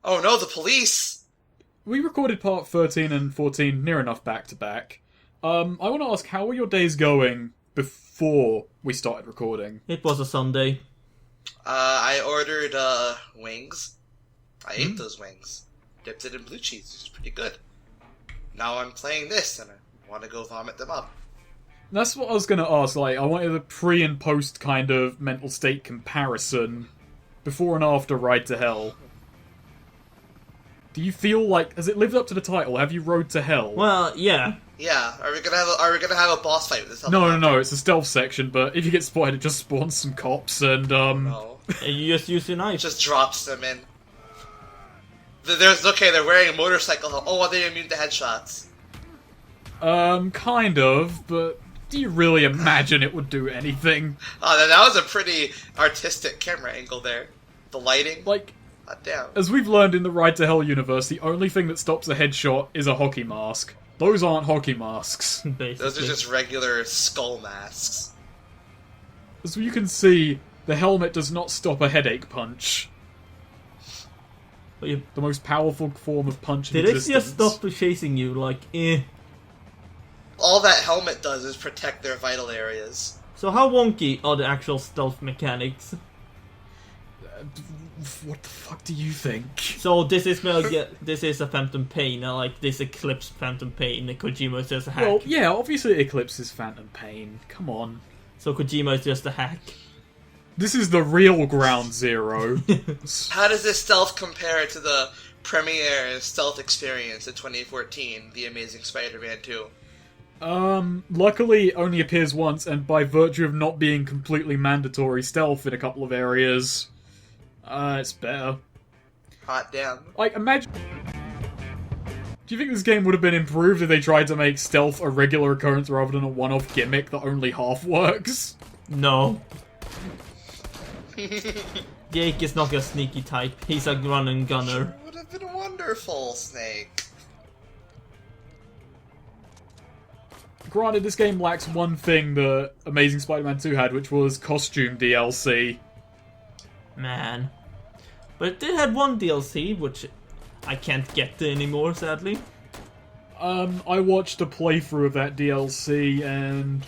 Oh no, the police! We recorded part 13 and 14 near enough back to back. I want to ask, how were your days going before we started recording? It was a Sunday. I ordered, wings. I ate those wings. Dipped it in blue cheese, which is pretty good. Now I'm playing this, and I want to go vomit them up. That's what I was going to ask, like, I wanted a pre and post kind of mental state comparison. Before and after Ride to Hell. Do you feel like, has it lived up to the title? Have you Road to Hell? Well, yeah. Yeah, are we gonna have a boss fight with this? No, it's a stealth section, but if you get spotted, it just spawns some cops and, No. You just use your knife. Just drops them in. They're wearing a motorcycle helmet. Oh, are they immune to headshots? Kind of, but do you really imagine it would do anything? Oh, that was a pretty artistic camera angle there. The lighting. Like, God damn. as we've learned in the Ride to Hell universe, the only thing that stops a headshot is a hockey mask. Those aren't hockey masks. Basically. Those are just regular skull masks. As you can see, the helmet does not stop a headache punch. But The most powerful form of punch in did it existence. just stop chasing you? Like, eh. All that helmet does is protect their vital areas. So how wonky are the actual stealth mechanics? What the fuck do you think? So this is this is a Phantom Pain, like this Eclipse Phantom Pain. Kojima is just a hack. Well, yeah, obviously Eclipse is Phantom Pain. Come on. So Kojima is just a hack. This is the real Ground Zero. How does this stealth compare to the premiere stealth experience in 2014, The Amazing Spider-Man 2? Luckily it only appears once, and by virtue of not being completely mandatory stealth in a couple of areas, it's better. Hot damn. Like, imagine... Do you think this game would have been improved if they tried to make stealth a regular occurrence rather than a one-off gimmick that only half works? No. Jake is not a sneaky type. He's a run and gunner. Would have been wonderful, Snake. Granted, this game lacks one thing that Amazing Spider-Man 2 had, which was costume DLC. Man. But it did have one DLC, which I can't get to anymore, sadly. I watched a playthrough of that DLC, and...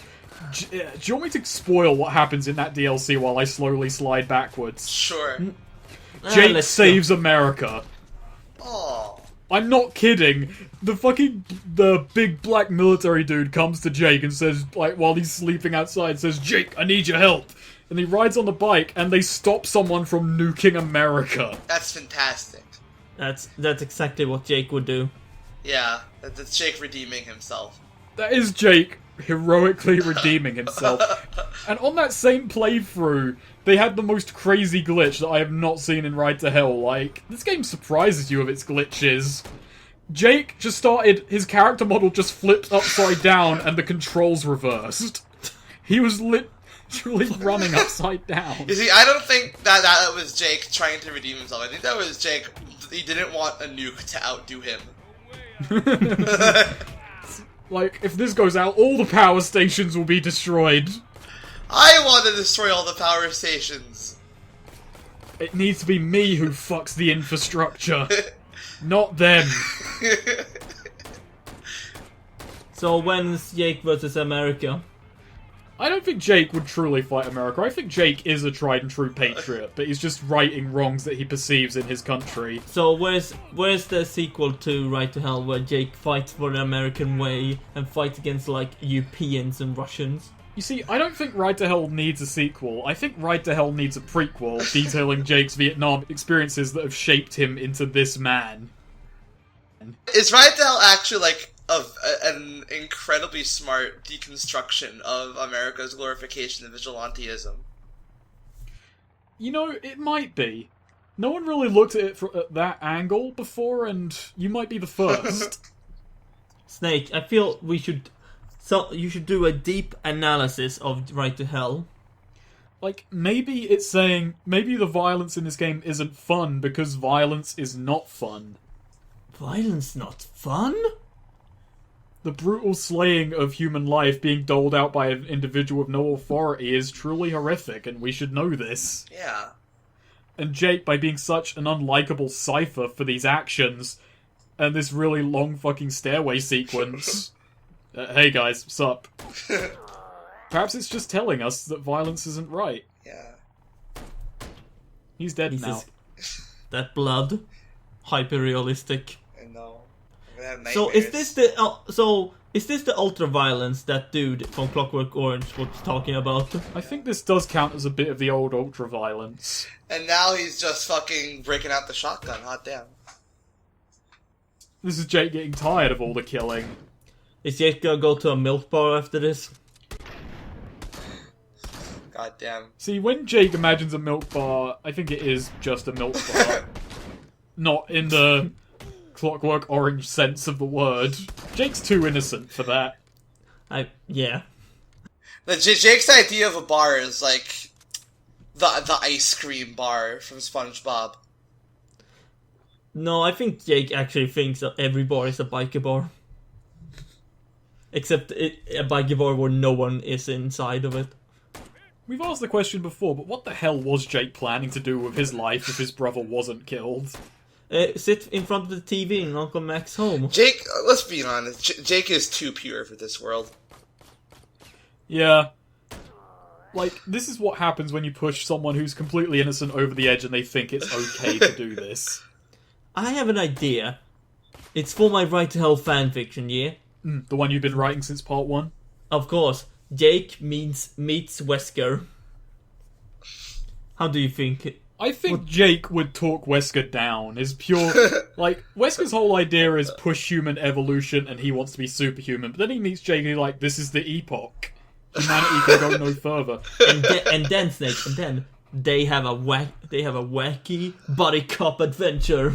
Do you want me to spoil what happens in that DLC while I slowly slide backwards? Sure. Jake Let's saves America. Oh. I'm not kidding. The big black military dude comes to Jake and says, like, while he's sleeping outside, says, "Jake, I need your help." And he rides on the bike, and they stop someone from nuking America. That's fantastic. That's exactly what Jake would do. Yeah, that's Jake redeeming himself. That is Jake heroically redeeming himself. And on that same playthrough, they had the most crazy glitch that I have not seen in Ride to Hell. Like, this game surprises you with its glitches. Jake just started, his character model just flipped upside down and the controls reversed. He was literally running upside down. You see, I don't think that was Jake trying to redeem himself. I think that was Jake, he didn't want a nuke to outdo him. Like, if this goes out, all the power stations will be destroyed. I want to destroy all the power stations. It needs to be me who fucks the infrastructure, not them. So when's Jake versus America? I don't think Jake would truly fight America. I think Jake is a tried and true patriot, but he's just righting wrongs that he perceives in his country. So where's the sequel to Ride to Hell where Jake fights for the American way and fights against like Europeans and Russians? You see, I don't think Ride to Hell needs a sequel. I think Ride to Hell needs a prequel detailing Jake's Vietnam experiences that have shaped him into this man. Is Ride to Hell actually like an incredibly smart deconstruction of America's glorification of vigilantism? You know, it might be. No one really looked at it at that angle before, and you might be the first. Snake, I feel you should do a deep analysis of Ride to Hell. Like, maybe it's saying, maybe the violence in this game isn't fun because violence is not fun. Violence not fun? The brutal slaying of human life being doled out by an individual with no authority is truly horrific, and we should know this. Yeah. And Jake, by being such an unlikable cipher for these actions, and this really long fucking stairway sequence. Hey guys, what's up? Perhaps it's just telling us that violence isn't right. Yeah. He's dead now. That blood. Hyper-realistic. I know. I'm gonna have nightmares. Is this the ultra-violence that dude from Clockwork Orange was talking about? I think this does count as a bit of the old ultra-violence. And now he's just fucking breaking out the shotgun, hot damn. This is Jake getting tired of all the killing. Is Jake gonna go to a milk bar after this? God damn. See, when Jake imagines a milk bar, I think it is just a milk bar. Not in the Clockwork Orange sense of the word. Jake's too innocent for that. Yeah. Jake's idea of a bar is like the ice cream bar from SpongeBob. No, I think Jake actually thinks that every bar is a biker bar. Except a biker bar where no one is inside of it. We've asked the question before, but what the hell was Jake planning to do with his life if his brother wasn't killed? Sit in front of the TV in Uncle Mac's home. Jake, let's be honest, Jake is too pure for this world. Yeah. Like, this is what happens when you push someone who's completely innocent over the edge and they think it's okay to do this. I have an idea. It's for my Right to Hell fanfiction, yeah? The one you've been writing since part 1? Of course. Jake meets Wesker. How do you think? I think Jake would talk Wesker down. Is pure... like, Wesker's whole idea is push human evolution and he wants to be superhuman. But then he meets Jake and he's like, this is the epoch. Humanity can go no further. And then, Snake, and then they have a wacky buddy cop adventure.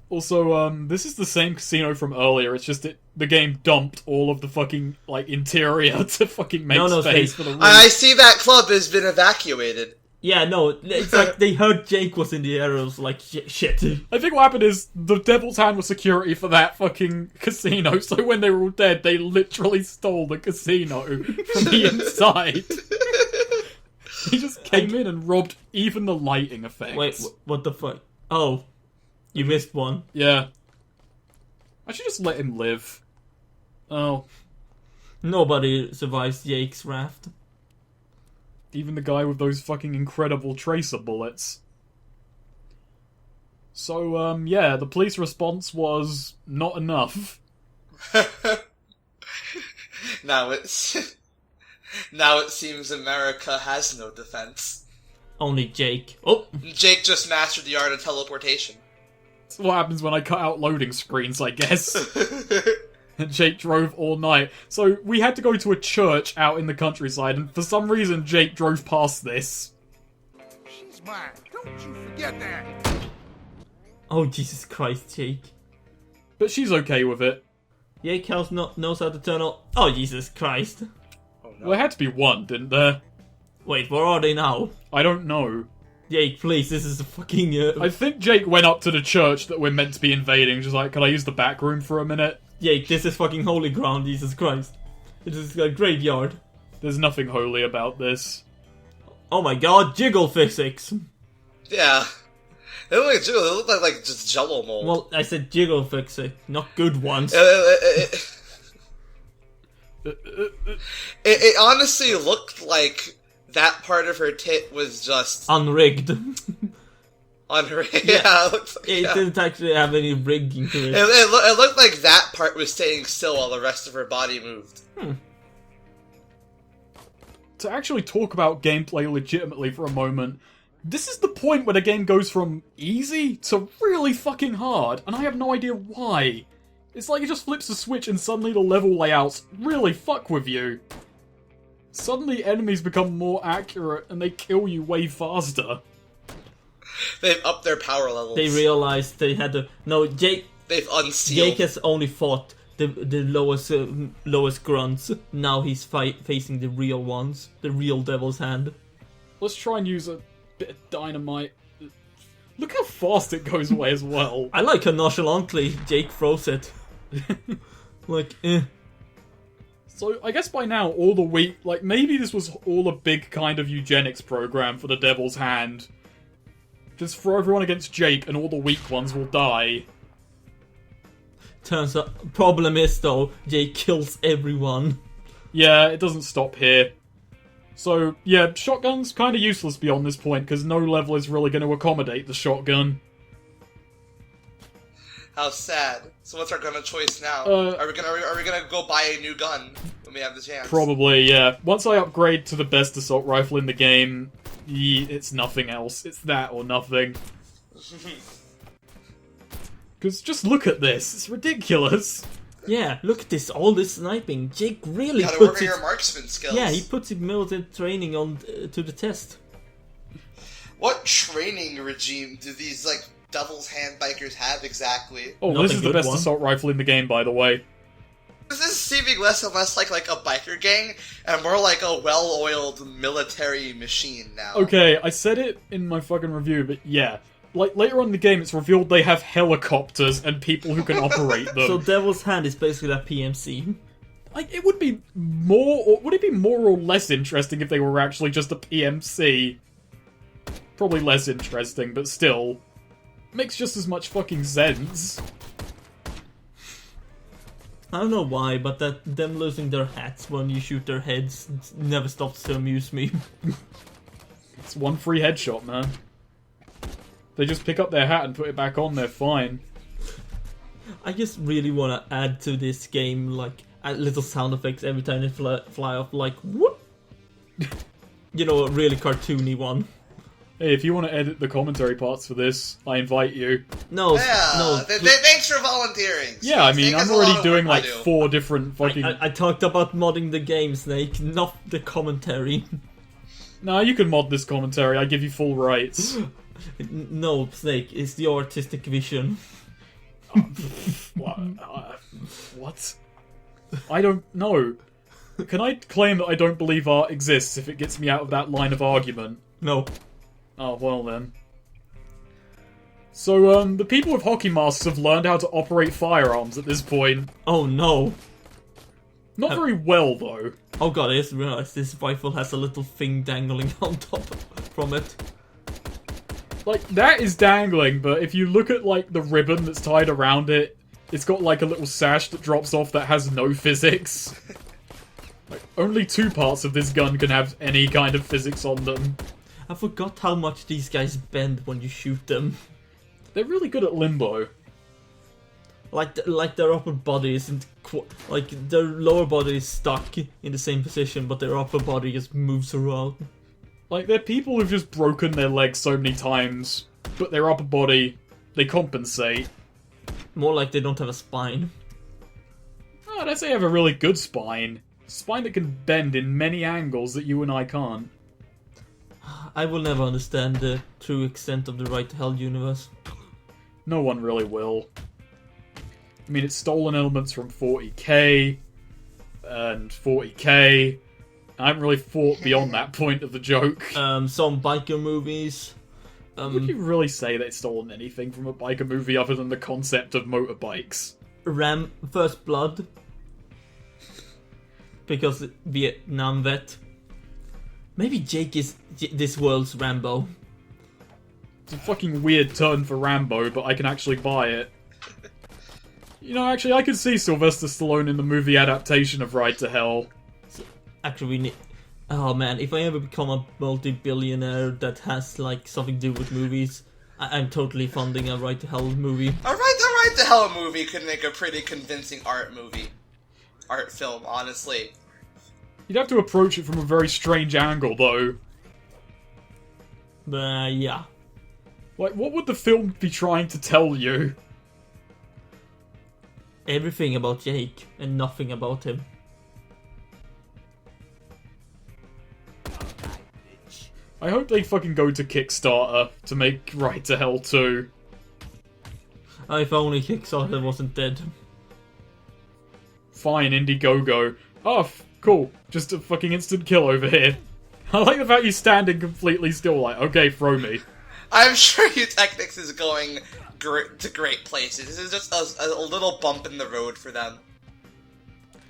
Also, this is the same casino from earlier. It's just the game dumped all of the fucking, like, interior to fucking make space for the room. I see that club has been evacuated. Yeah, no, it's like they heard Jake was in the area, it was like, shit. I think what happened is the Devil's Hand was security for that fucking casino, so when they were all dead, they literally stole the casino from the inside. He just came in and robbed even the lighting effects. Wait, what the fuck? Oh, you missed one. Yeah. I should just let him live. Oh. Nobody survives Jake's raft. Even the guy with those fucking incredible tracer bullets. So, yeah, the police response was not enough. Now it seems America has no defense. Only Jake. Oh! Jake just mastered the art of teleportation. That's what happens when I cut out loading screens, I guess. And Jake drove all night. So we had to go to a church out in the countryside, and for some reason Jake drove past this. She's mine. Don't you forget that. Oh, Jesus Christ, Jake. But she's okay with it. Jake knows how to turn on... Oh, Jesus Christ. Oh, no. Well, there had to be one, didn't there? Wait, where are they now? I don't know. Jake, please, this is a fucking... I think Jake went up to the church that we're meant to be invading, just like, can I use the back room for a minute? Jake, this is fucking holy ground, Jesus Christ. It is a graveyard. There's nothing holy about this. Oh my god, jiggle physics! Yeah. They look like jiggle. They look like just jello mold. Well, I said jiggle physics, not good ones. It honestly looked like that part of her tit was just Unrigged. unrigged. Yeah. Yeah, it looks like, It didn't actually have any rigging to it. It looked like that part was staying still while the rest of her body moved. To actually talk about gameplay legitimately for a moment, this is the point where the game goes from easy to really fucking hard, and I have no idea why. It's like it just flips a switch and suddenly the level layouts really fuck with you. Suddenly enemies become more accurate and they kill you way faster. They've upped their power levels. They realized they had to... No, Jake... They've unsealed. Jake has only fought the lowest grunts. Now he's facing the real ones. The real Devil's Hand. Let's try and use a bit of dynamite. Look how fast it goes away as well. I like how nonchalantly Jake throws it. Like, eh. So, I guess by now, all the weak... Like, maybe this was all a big kind of eugenics program for the Devil's Hand. Just throw everyone against Jake and all the weak ones will die. Turns out, problem is though, Jake kills everyone. Yeah, it doesn't stop here. So, yeah, shotgun's kind of useless beyond this point, because no level is really going to accommodate the shotgun. How sad. So what's our gun of choice now? Are we gonna go buy a new gun when we have the chance? Probably, yeah. Once I upgrade to the best assault rifle in the game, it's nothing else. It's that or nothing. Because just look at this. It's ridiculous. Yeah, look at this, all this sniping. Jake really gotta puts work on your marksman skills. Yeah, he puts his military training on to the test. What training regime do these, like, Devil's Hand bikers have exactly? Oh, Not this a is the good best one. assault rifle in the game, by the way. This is seeming less and less like a biker gang, and more like a well-oiled military machine now. Okay, I said it in my fucking review, but yeah. Like, later on in the game, it's revealed they have helicopters and people who can operate them. So Devil's Hand is basically a PMC. Like, it would be more, or would it be more or less interesting if they were actually just a PMC? Probably less interesting, but still. Makes just as much fucking sense. I don't know why, but them losing their hats when you shoot their heads never stops to amuse me. It's one free headshot, man. They just pick up their hat and put it back on, they're fine. I just really want to add to this game, like, add little sound effects every time they fly off, like, whoop! You know, a really cartoony one. Hey, if you want to edit the commentary parts for this, I invite you. No, Yeah, no. thanks for volunteering. Yeah, I mean, Snake has I'm a lot already of doing work to like do. 4 different fucking... I talked about modding the game, Snake, not the commentary. Nah, you can mod this commentary, I give you full rights. No, Snake, it's the artistic vision. What? What? I don't know. Can I claim that I don't believe art exists if it gets me out of that line of argument? No. Oh, well then. So, the people with hockey masks have learned how to operate firearms at this point. Oh no. Not very well, though. Oh god, I just realized this rifle has a little thing dangling on top from it. Like, that is dangling, but if you look at, like, the ribbon that's tied around it, it's got, like, a little sash that drops off that has no physics. Like, only 2 parts of this gun can have any kind of physics on them. I forgot how much these guys bend when you shoot them. They're really good at limbo. Like their upper body isn't like their lower body is stuck in the same position, but their upper body just moves around. Like, they're people who've just broken their legs so many times, but their upper body, they compensate. More like they don't have a spine. Oh, I'd say they have a really good spine. Spine that can bend in many angles that you and I can't. I will never understand the true extent of the Right to Hell universe. No one really will. I mean, it's stolen elements from 40k, and 40k. I haven't really thought beyond that point of the joke. Some biker movies. Would you really say they've stolen anything from a biker movie other than the concept of motorbikes? First Blood. Because Vietnam vet. Maybe Jake is this world's Rambo. It's a fucking weird turn for Rambo, but I can actually buy it. You know, actually, I could see Sylvester Stallone in the movie adaptation of Ride to Hell. Actually, we need... Oh man, if I ever become a multi-billionaire that has, like, something to do with movies, I'm totally funding a Right to Hell movie. A Right to Hell movie could make a pretty convincing art film, honestly. You'd have to approach it from a very strange angle, though. Yeah. Like, what would the film be trying to tell you? Everything about Jake, and nothing about him. I hope they fucking go to Kickstarter to make Ride to Hell 2. If only Kickstarter wasn't dead. Fine, Indiegogo. Oh, cool. Just a fucking instant kill over here. I like the fact you're standing completely still, like, okay, throw me. I'm sure Utechnics is going to great places. This is just a little bump in the road for them.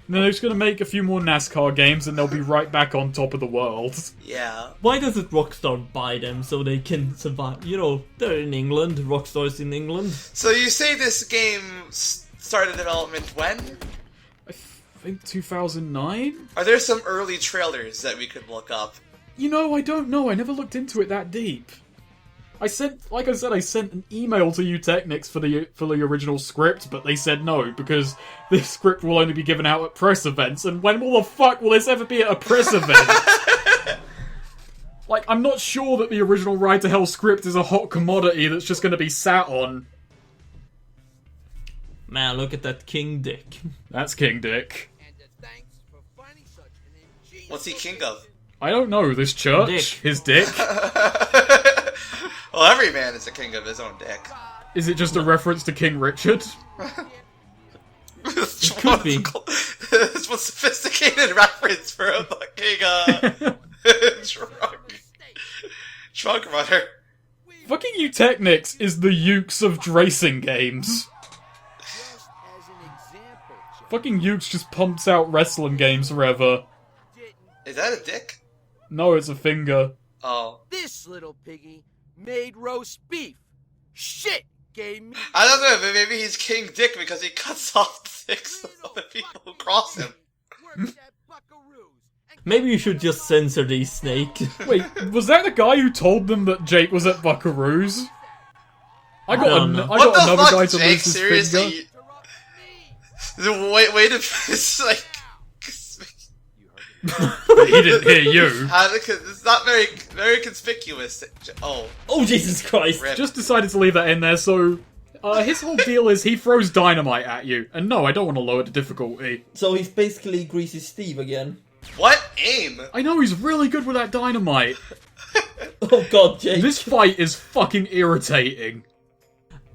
And then they're just gonna make a few more NASCAR games and they'll be right back on top of the world. Yeah. Why doesn't Rockstar buy them so they can survive? You know, they're in England. Rockstar's in England. So you say this game started development when? I think 2009? Are there some early trailers that we could look up? You know, I don't know. I never looked into it that deep. I sent an email to Technics for the original script, but they said no, because this script will only be given out at press events, and when the fuck will this ever be at a press event? Like, I'm not sure that the original Ride to Hell script is a hot commodity that's just gonna be sat on. Man, look at that King Dick. That's King Dick. What's he king of? I don't know, this church? Dick. His dick? Well, every man is a king of his own dick. Is it just a reference to King Richard? It could be. It's a sophisticated reference for a fucking, drunk runner. Fucking Technics is the Ukes of racing games. Fucking Ukes just pumps out wrestling games forever. Is that a dick? No, it's a finger. Oh. This little piggy made roast beef. Shit gave me. I don't know, but maybe he's King Dick because he cuts off the dicks of the people who cross him. Maybe you should just censor these, Snake. Wait, was that the guy who told them that Jake was at Buckaroo's? I got another guy to Jake? lose his Seriously? finger. Wait, it's like... But he didn't hear you. It's not very conspicuous. Oh. Oh, Jesus Christ. Rip. Just decided to leave that in there, so... his whole deal is he throws dynamite at you. And no, I don't want to lower the difficulty. So he's basically Greasy Steve again. What? Aim? I know, he's really good with that dynamite. Oh god, Jake. This fight is fucking irritating.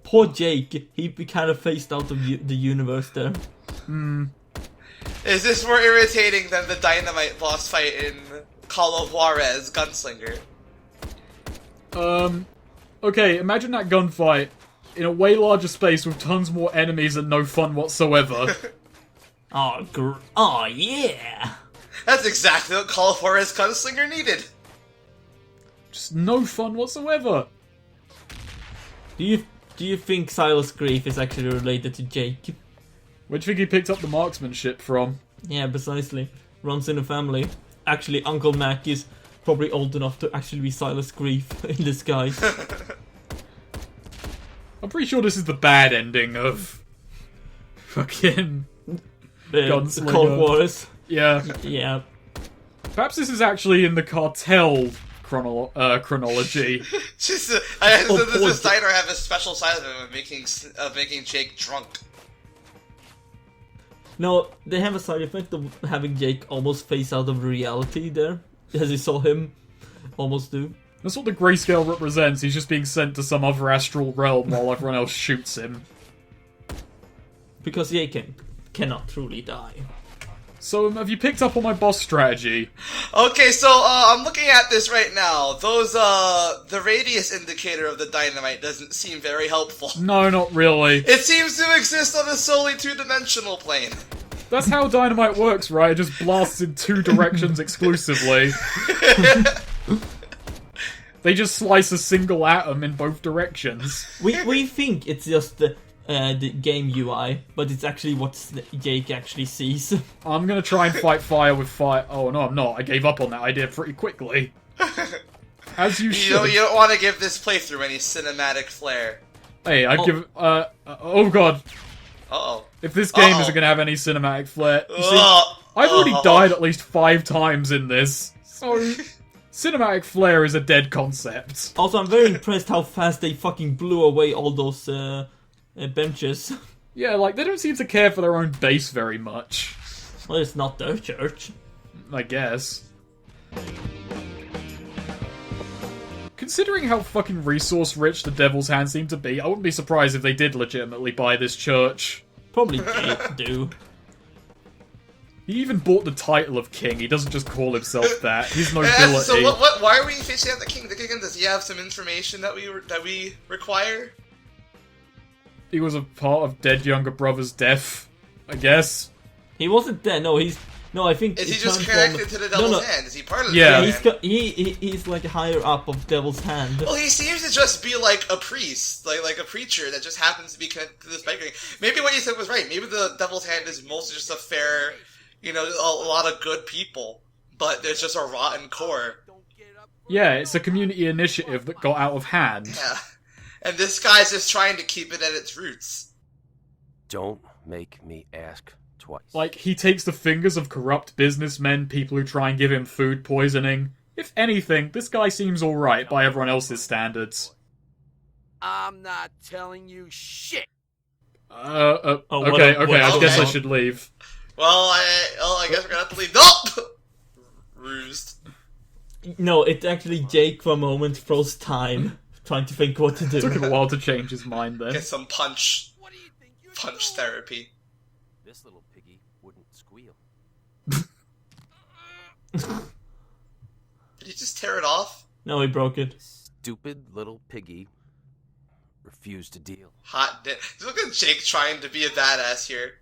Poor Jake. He kind of phased out of the universe there. Is this more irritating than the dynamite boss fight in Call of Juarez Gunslinger? Okay, imagine that gunfight in a way larger space with tons more enemies and no fun whatsoever. Oh, yeah. That's exactly what Call of Juarez Gunslinger needed. Just no fun whatsoever. Do you think Silas Grief is actually related to Jake? Where do you think he picked up the marksmanship from? Yeah, precisely. Runs in the family. Actually, Uncle Mac is probably old enough to actually be Silas Grief in disguise. I'm pretty sure this is the bad ending of... fucking... Gunslinger. Cold Wars. Yeah. Yeah. Perhaps this is actually in the cartel chronology. Does poor the diner have a special side of him of making Jake drunk? No, they have a side effect of having Jake almost face out of reality there, as you saw him almost do. That's what the grayscale represents. He's just being sent to some other astral realm while everyone else shoots him. Because Jake cannot truly die. So, have you picked up on my boss strategy? Okay, so I'm looking at this right now. The radius indicator of the dynamite doesn't seem very helpful. No, not really. It seems to exist on a solely two-dimensional plane. That's how dynamite works, right? It just blasts in two directions exclusively. They just slice a single atom in both directions. We think it's just the game UI, but it's actually what Jake actually sees. I'm gonna try and fight fire with fire. Oh no, I'm not. I gave up on that idea pretty quickly. As you should. You don't want to give this playthrough any cinematic flair. Hey, I'd give. Oh god. Uh-oh. If this game isn't gonna have any cinematic flair, you see, I've already Uh-oh. died at least 5 times in this, so cinematic flair is a dead concept. Also, I'm very impressed how fast they fucking blew away all those benches. Yeah, like they don't seem to care for their own base very much. Well, it's not their church. I guess. Considering how fucking resource-rich the Devil's Hand seem to be, I wouldn't be surprised if they did legitimately buy this church. Probably do. He even bought the title of king, he doesn't just call himself that. He's nobility. So why are we fishing at the king? Does he have some information that we require? He was a part of dead younger brother's death, I guess. He wasn't there. No, I think Is he it just turned connected from- to the Devil's no. Hand? Is he part of the Yeah. Devil's Hand? He's like higher up of Devil's Hand. Well, he seems to just be like a priest, like a preacher that just happens to be connected to this bank ring. Maybe what you said was right. Maybe the Devil's Hand is mostly just a fair, a lot of good people, but there's just a rotten core. Yeah, it's a community initiative that got out of hand. Yeah. And this guy's just trying to keep it at its roots. Don't make me ask twice. Like, he takes the fingers of corrupt businessmen, people who try and give him food poisoning. If anything, this guy seems alright by everyone else's standards. I'm not telling you shit. Okay, what I guess I okay. should leave. Well, I guess we're gonna have to leave. Nope! Rused. No, it's actually Jake for a moment froze time, trying to think what to do. Took him a while to change his mind then. Get some punch What do you think you're punch doing? therapy. This little piggy wouldn't squeal. Did he just tear it off? No, he broke it. Stupid little piggy refused to deal. Hot di- Look at Jake trying to be a badass here.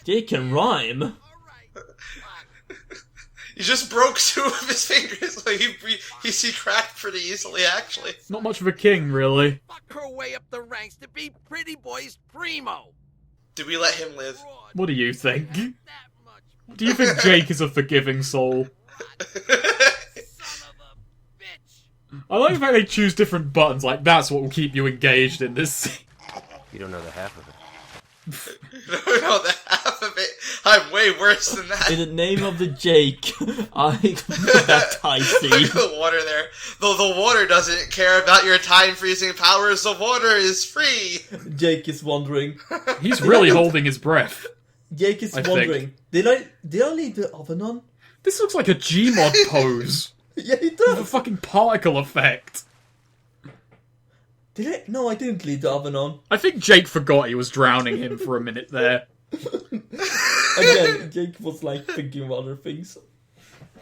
Jake can rhyme. He just broke 2 of his fingers. Like he cracked pretty easily, actually. Not much of a king, really. Fuck her way up the ranks to be Pretty Boy's primo. Do we let him live? What do you think? That much. Do you think Jake is a forgiving soul? Son of a bitch. I like the fact they choose different buttons, like that's what will keep you engaged in this scene. You don't know the half of it. No, the half of it. I'm way worse than In that. the name of the Jake, I baptize Look at thee. the water there. Though the water doesn't care about your time freezing powers, the water is free. Jake is wondering. He's really holding his breath. Jake is I wondering. Did I leave the oven on? This looks like a Gmod pose. Yeah, he With a does. fucking particle effect. Did I? No, I didn't leave the oven on. I think Jake forgot he was drowning him for a minute there. Again, Jake was like thinking of other things.